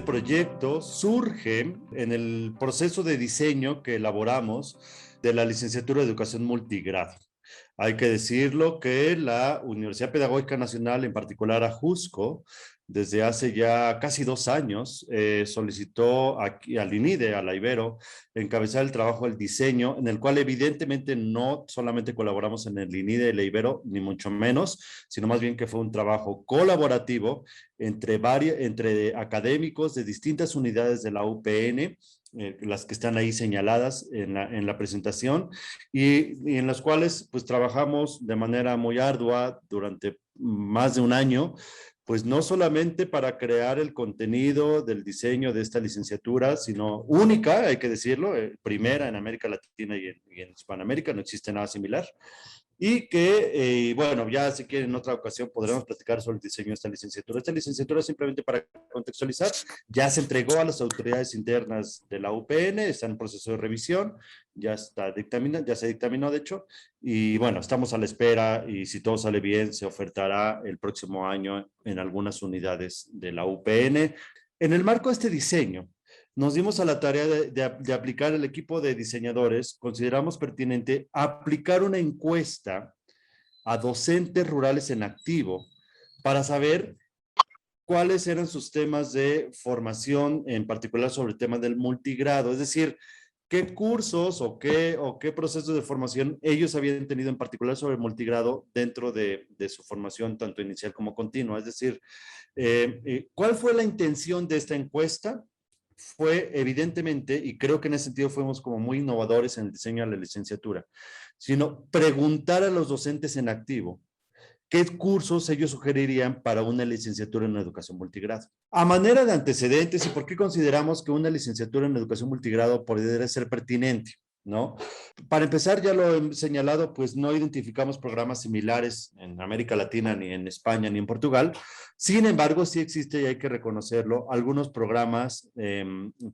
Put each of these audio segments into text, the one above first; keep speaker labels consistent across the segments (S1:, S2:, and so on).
S1: proyecto surge en el proceso de diseño que elaboramos de la licenciatura de Educación Multigrado. Hay que decirlo que la Universidad Pedagógica Nacional, en particular a Ajusco, desde hace ya casi 2 años, solicitó aquí al INIDE, a la Ibero, encabezar el trabajo del diseño, en el cual evidentemente no solamente colaboramos en el INIDE y la Ibero, ni mucho menos, sino más bien que fue un trabajo colaborativo entre académicos de distintas unidades de la UPN, las que están ahí señaladas en la presentación, y en las cuales pues trabajamos de manera muy ardua durante más de un año, pues no solamente para crear el contenido del diseño de esta licenciatura, sino única, hay que decirlo, primera en América Latina y en Hispanoamérica, no existe nada similar. Y que, bueno, ya si quieren en otra ocasión podremos platicar sobre el diseño de esta licenciatura. Esta licenciatura, simplemente para contextualizar, ya se entregó a las autoridades internas de la UPN, está en proceso de revisión, ya se dictaminó de hecho, y bueno, estamos a la espera y si todo sale bien se ofertará el próximo año en algunas unidades de la UPN. En el marco de este diseño, nos dimos a la tarea de aplicar el equipo de diseñadores. Consideramos pertinente aplicar una encuesta a docentes rurales en activo para saber cuáles eran sus temas de formación, en particular sobre el tema del multigrado, es decir, qué cursos o qué procesos de formación ellos habían tenido en particular sobre el multigrado dentro de su formación, tanto inicial como continua. Es decir, ¿cuál fue la intención de esta encuesta? Fue evidentemente, y creo que en ese sentido fuimos como muy innovadores en el diseño de la licenciatura, sino preguntar a los docentes en activo qué cursos ellos sugerirían para una licenciatura en educación multigrado. A manera de antecedentes, y por qué consideramos que una licenciatura en educación multigrado podría ser pertinente, ¿no? Para empezar, ya lo he señalado, pues no identificamos programas similares en América Latina, ni en España, ni en Portugal. Sin embargo, sí existe, y hay que reconocerlo, algunos programas,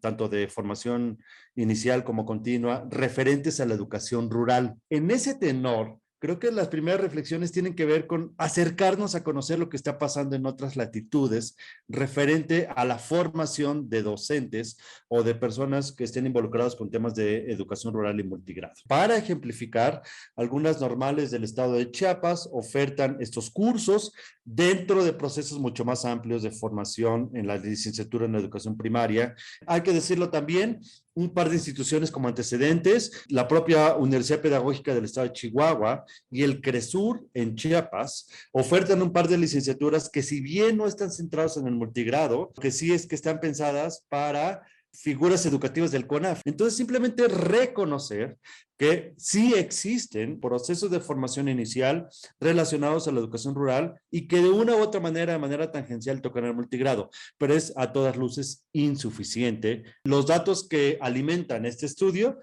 S1: tanto de formación inicial como continua, referentes a la educación rural. En ese tenor, creo que las primeras reflexiones tienen que ver con acercarnos a conocer lo que está pasando en otras latitudes referente a la formación de docentes o de personas que estén involucrados con temas de educación rural y multigrado. Para ejemplificar, algunas normales del estado de Chiapas ofertan estos cursos dentro de procesos mucho más amplios de formación en la licenciatura en educación primaria. Hay que decirlo también, un par de instituciones como antecedentes, la propia Universidad Pedagógica del Estado de Chihuahua y el CRESUR en Chiapas ofertan un par de licenciaturas que, si bien no están centradas en el multigrado, que sí es que están pensadas para figuras educativas del CONAF. Entonces, simplemente reconocer que sí existen procesos de formación inicial relacionados a la educación rural y que de una u otra manera, de manera tangencial, tocan el multigrado, pero es a todas luces insuficiente. Los datos que alimentan este estudio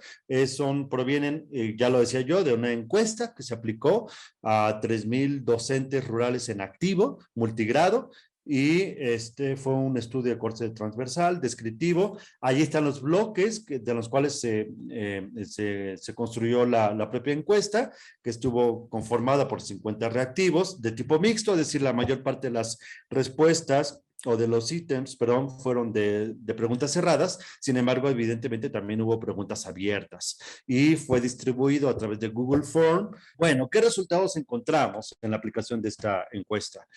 S1: provienen, ya lo decía yo, de una encuesta que se aplicó a 3,000 docentes rurales en activo, multigrado, y este fue un estudio de corte transversal, descriptivo. Allí están los bloques de los cuales se construyó la propia encuesta, que estuvo conformada por 50 reactivos de tipo mixto, es decir, la mayor parte de las respuestas o de los ítems, perdón, fueron de preguntas cerradas. Sin embargo, evidentemente también hubo preguntas abiertas y fue distribuido a través de Google Form. Bueno, ¿qué resultados encontramos en la aplicación de esta encuesta?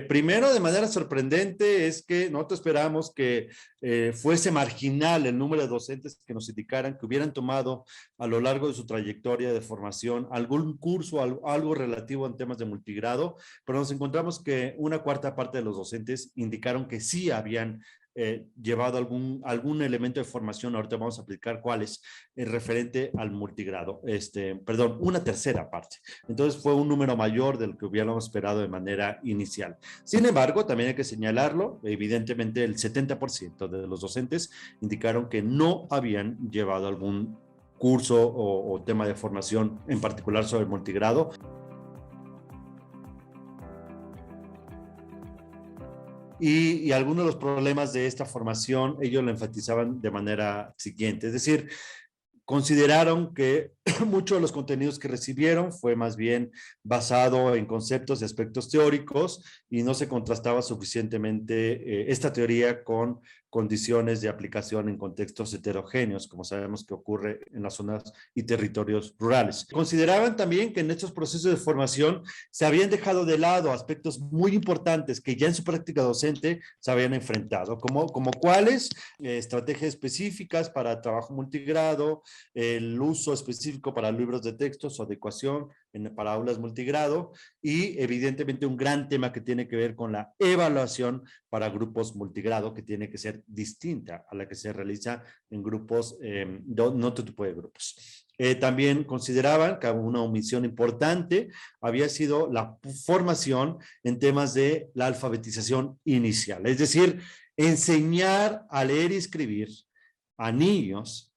S1: Primero, de manera sorprendente, es que nosotros esperábamos que fuese marginal el número de docentes que nos indicaran que hubieran tomado a lo largo de su trayectoria de formación algún curso, algo relativo en temas de multigrado, pero nos encontramos que una cuarta parte de los docentes indicaron que sí habían llevado algún elemento de formación. Ahorita vamos a aplicar cuáles, referente al multigrado. Perdón, una tercera parte. Entonces fue un número mayor del que hubiéramos esperado de manera inicial. Sin embargo, también hay que señalarlo, evidentemente el 70% de los docentes indicaron que no habían llevado algún curso o tema de formación en particular sobre el multigrado. Y algunos de los problemas de esta formación, ellos lo enfatizaban de manera siguiente, es decir, consideraron que muchos de los contenidos que recibieron fue más bien basado en conceptos y aspectos teóricos y no se contrastaba suficientemente esta teoría con condiciones de aplicación en contextos heterogéneos, como sabemos que ocurre en las zonas y territorios rurales. Consideraban también que en estos procesos de formación se habían dejado de lado aspectos muy importantes que ya en su práctica docente se habían enfrentado, como cuáles, estrategias específicas para trabajo multigrado, el uso específico para libros de texto, su adecuación para aulas multigrado y evidentemente un gran tema que tiene que ver con la evaluación para grupos multigrado, que tiene que ser distinta a la que se realiza en grupos, no otro tipo de grupos. También consideraban que una omisión importante había sido la formación en temas de la alfabetización inicial, es decir, enseñar a leer y escribir a niños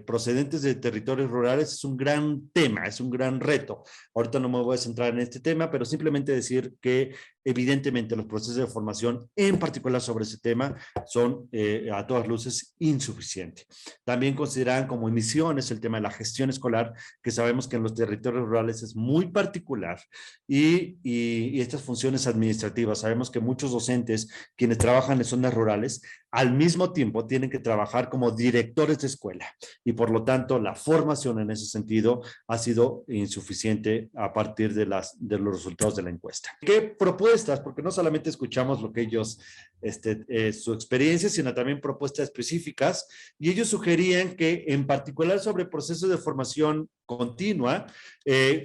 S1: procedentes de territorios rurales es un gran tema, es un gran reto. Ahorita no me voy a centrar en este tema, pero simplemente decir que evidentemente los procesos de formación, en particular sobre ese tema, son a todas luces insuficientes. También consideran como emisiones el tema de la gestión escolar, que sabemos que en los territorios rurales es muy particular, y estas funciones administrativas. Sabemos que muchos docentes, quienes trabajan en zonas rurales, al mismo tiempo tienen que trabajar como directores de escuela y por lo tanto la formación en ese sentido ha sido insuficiente a partir de los resultados de la encuesta. ¿Qué propuestas? Porque no solamente escuchamos lo que ellos, su experiencia, sino también propuestas específicas, y ellos sugerían que en particular sobre procesos de formación continua,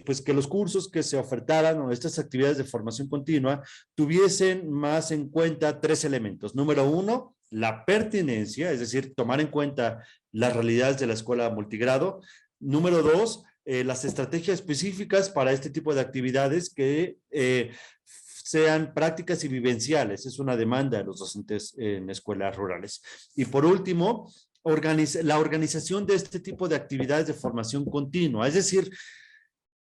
S1: pues que los cursos que se ofertaran o estas actividades de formación continua tuviesen más en cuenta tres elementos. Número uno, la pertinencia, es decir, tomar en cuenta las realidades de la escuela multigrado. Número dos, las estrategias específicas para este tipo de actividades que sean prácticas y vivenciales. Es una demanda de los docentes en escuelas rurales. Y por último, la organización de este tipo de actividades de formación continua, es decir,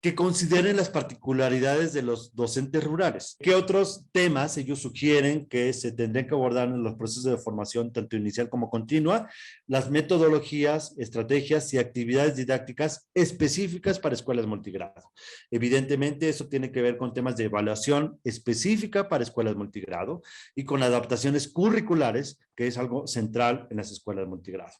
S1: que consideren las particularidades de los docentes rurales. ¿Qué otros temas ellos sugieren que se tendrían que abordar en los procesos de formación, tanto inicial como continua? Las metodologías, estrategias y actividades didácticas específicas para escuelas multigrado. Evidentemente, eso tiene que ver con temas de evaluación específica para escuelas multigrado y con adaptaciones curriculares, que es algo central en las escuelas multigrado.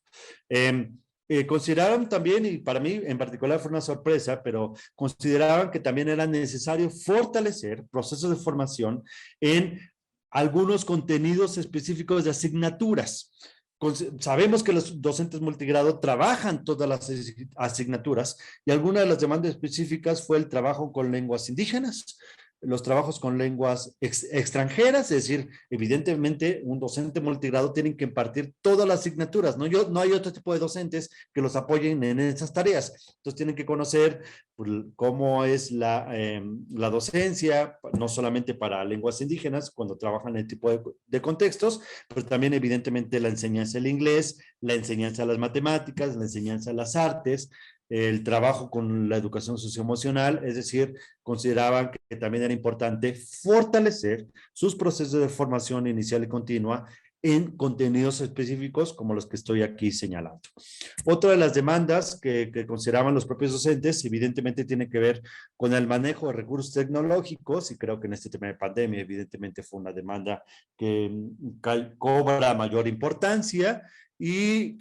S1: Consideraron también, y para mí en particular fue una sorpresa, pero consideraban que también era necesario fortalecer procesos de formación en algunos contenidos específicos de asignaturas. Sabemos que los docentes multigrado trabajan todas las asignaturas y alguna de las demandas específicas fue el trabajo con lenguas indígenas, los trabajos con lenguas extranjeras, es decir, evidentemente un docente multigrado tiene que impartir todas las asignaturas, no hay otro tipo de docentes que los apoyen en esas tareas, entonces tienen que conocer cómo es la docencia, no solamente para lenguas indígenas, cuando trabajan en el tipo de contextos, pero también evidentemente la enseñanza del inglés, la enseñanza de las matemáticas, la enseñanza de las artes, el trabajo con la educación socioemocional, es decir, consideraban que también era importante fortalecer sus procesos de formación inicial y continua en contenidos específicos como los que estoy aquí señalando. Otra de las demandas que consideraban los propios docentes, evidentemente tiene que ver con el manejo de recursos tecnológicos, y creo que en este tema de pandemia, evidentemente fue una demanda que cobra mayor importancia, y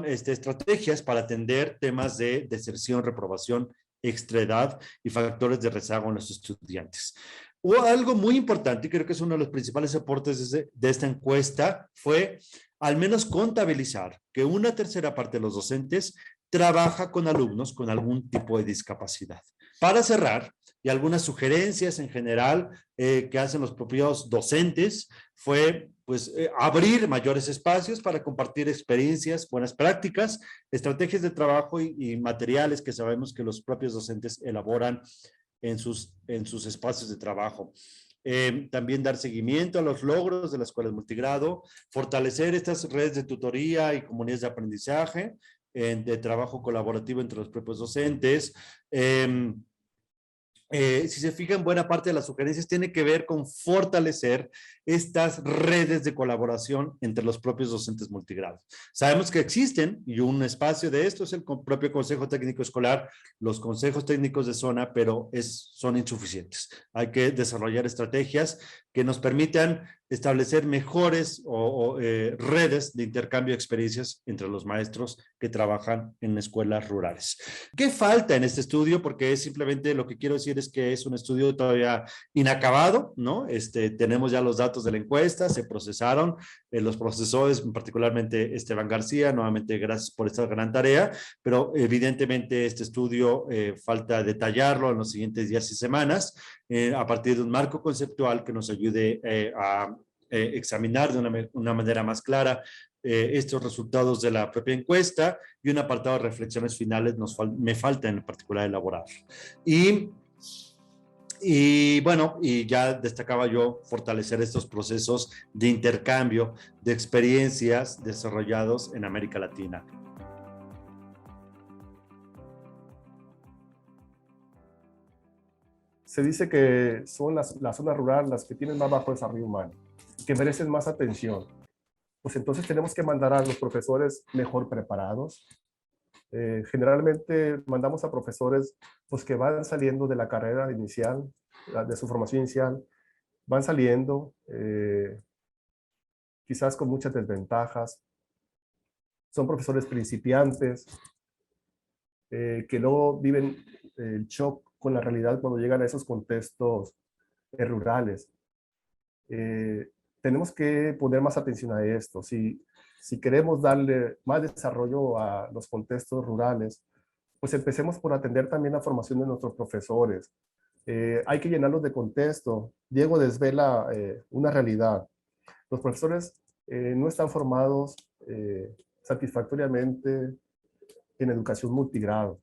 S1: estrategias para atender temas de deserción, reprobación, extraedad y factores de rezago en los estudiantes. Hubo algo muy importante, y creo que es uno de los principales aportes de esta encuesta, fue al menos contabilizar que una tercera parte de los docentes trabaja con alumnos con algún tipo de discapacidad. Para cerrar, y algunas sugerencias en general que hacen los propios docentes, fue pues abrir mayores espacios para compartir experiencias, buenas prácticas, estrategias de trabajo y materiales que sabemos que los propios docentes elaboran en sus espacios de trabajo. También dar seguimiento a los logros de las escuelas multigrado, fortalecer estas redes de tutoría y comunidades de aprendizaje, de trabajo colaborativo entre los propios docentes, si se fijan, buena parte de las sugerencias tiene que ver con fortalecer estas redes de colaboración entre los propios docentes multigrados. Sabemos que existen y un espacio de esto es el propio Consejo Técnico Escolar, los consejos técnicos de zona, pero son insuficientes. Hay que desarrollar estrategias que nos permitan establecer mejores redes de intercambio de experiencias entre los maestros que trabajan en escuelas rurales. ¿Qué falta en este estudio? Porque es simplemente lo que quiero decir es que es un estudio todavía inacabado, ¿no? Tenemos ya los datos de la encuesta, se procesaron, los profesores, particularmente Esteban García, nuevamente gracias por esta gran tarea, pero evidentemente este estudio falta detallarlo en los siguientes días y semanas, a partir de un marco conceptual que nos ayude a examinar de una manera más clara estos resultados de la propia encuesta y un apartado de reflexiones finales me falta en particular elaborar. Y bueno, y ya destacaba yo fortalecer estos procesos de intercambio de experiencias desarrollados en América Latina.
S2: Se dice que son la zona rural las que tienen más bajo desarrollo humano, que merecen más atención. Pues entonces tenemos que mandar a los profesores mejor preparados. Generalmente mandamos a profesores pues, que van saliendo de la carrera inicial, de su formación inicial, van saliendo quizás con muchas desventajas. Son profesores principiantes que luego viven el shock con la realidad cuando llegan a esos contextos rurales. Tenemos que poner más atención a esto. Si queremos darle más desarrollo a los contextos rurales, pues empecemos por atender también la formación de nuestros profesores. Hay que llenarlos de contexto. Diego desvela una realidad. Los profesores no están formados satisfactoriamente en educación multigrado.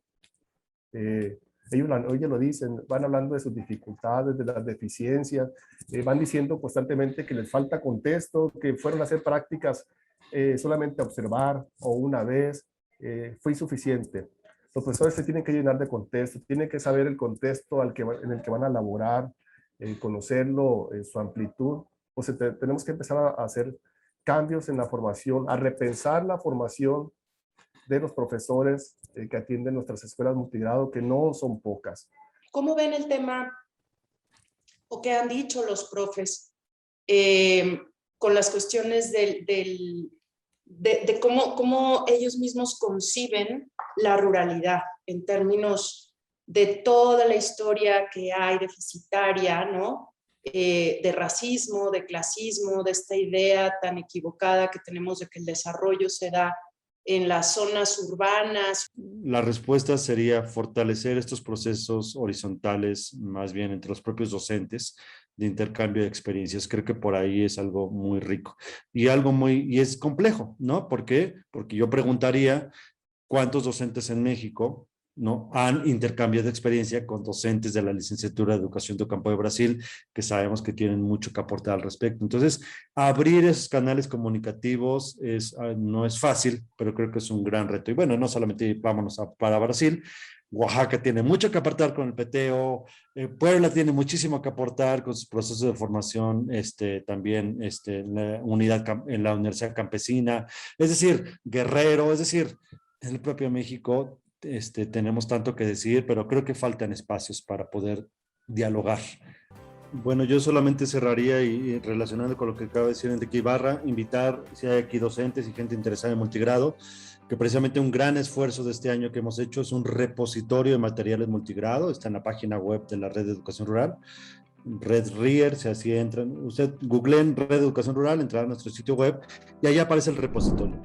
S2: Ellos lo dicen, van hablando de sus dificultades, de las deficiencias, van diciendo constantemente que les falta contexto, que fueron a hacer prácticas solamente a observar o una vez, fue insuficiente. Los profesores se tienen que llenar de contexto, tienen que saber el contexto en el que van a laborar, conocerlo en su amplitud. Pues tenemos que empezar a hacer cambios en la formación, a repensar la formación de los profesores que atienden nuestras escuelas multigrado, que no son pocas.
S3: ¿Cómo ven el tema o qué han dicho los profes con las cuestiones de cómo ellos mismos conciben la ruralidad en términos de toda la historia que hay deficitaria, ¿no? De racismo, de clasismo, de esta idea tan equivocada que tenemos de que el desarrollo se da en las zonas urbanas?
S1: La respuesta sería fortalecer estos procesos horizontales, más bien entre los propios docentes, de intercambio de experiencias. Creo que por ahí es algo muy rico y y es complejo, ¿no? ¿Por qué? Porque yo preguntaría cuántos docentes en México, ¿no?, han intercambiado experiencia con docentes de la licenciatura de Educación do Campo de Brasil, que sabemos que tienen mucho que aportar al respecto. Entonces, abrir esos canales comunicativos no es fácil, pero creo que es un gran reto. Y bueno, no solamente vámonos para Brasil, Oaxaca tiene mucho que aportar con el PTO, Puebla tiene muchísimo que aportar con sus procesos de formación, también en la Universidad Campesina, es decir, Guerrero, es decir, en el propio México tenemos tanto que decir, pero creo que faltan espacios para poder dialogar. Bueno, yo solamente cerraría y relacionando con lo que acaba de decir Enrique Ibarra, invitar, si hay aquí docentes y gente interesada en multigrado, que precisamente un gran esfuerzo de este año que hemos hecho es un repositorio de materiales multigrado, está en la página web de la Red de Educación Rural, Red RIER, si así entran, usted googleen Red de Educación Rural, entrará a nuestro sitio web y ahí aparece el repositorio.